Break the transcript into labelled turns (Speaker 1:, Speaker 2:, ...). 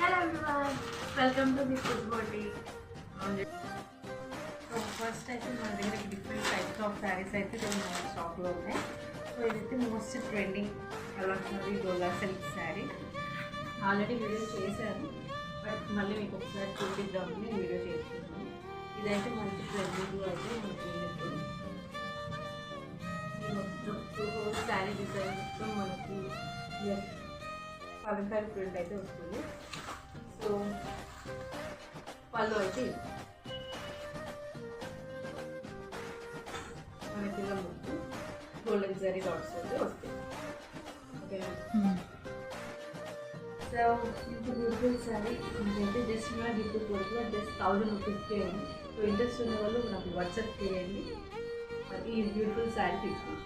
Speaker 1: Hello everyone, welcome to this food body. So first I think my different types of sarees అయితే మన shop లో ఉన్నాయి. So ఇదైతే most trending Kalamkari డోలా silk sorry. Already video చేశాను but మళ్ళీ మీకు ఒకసారి చూపిద్దామని వీడియో చేస్తున్నాను. ఇదైతే మంచి ట్రెండింగ్ అయితే మనకి మొత్తం శారీ డిజైన్ మొత్తం మనకి కలంకారీ ప్రింట్ అయితే వస్తుంది. సో పళ్ళు అయితే మనకి ఇలా మొత్తం గోల్డెన్ జరీ డాట్స్ అయితే వస్తాయి. ఓకేనా? సో ఇంత బ్యూటిఫుల్ శారీ ఇంకైతే జస్ట్ నా గిఫ్ట్ కొడుకు జస్ట్ 1000 రూపీస్కే ఉంది. సో ఇంట్రెస్ట్ ఉన్న వాళ్ళు నాకు వాట్సాప్ చేయండి, ఈ బ్యూటిఫుల్ శారీ తీసుకోండి.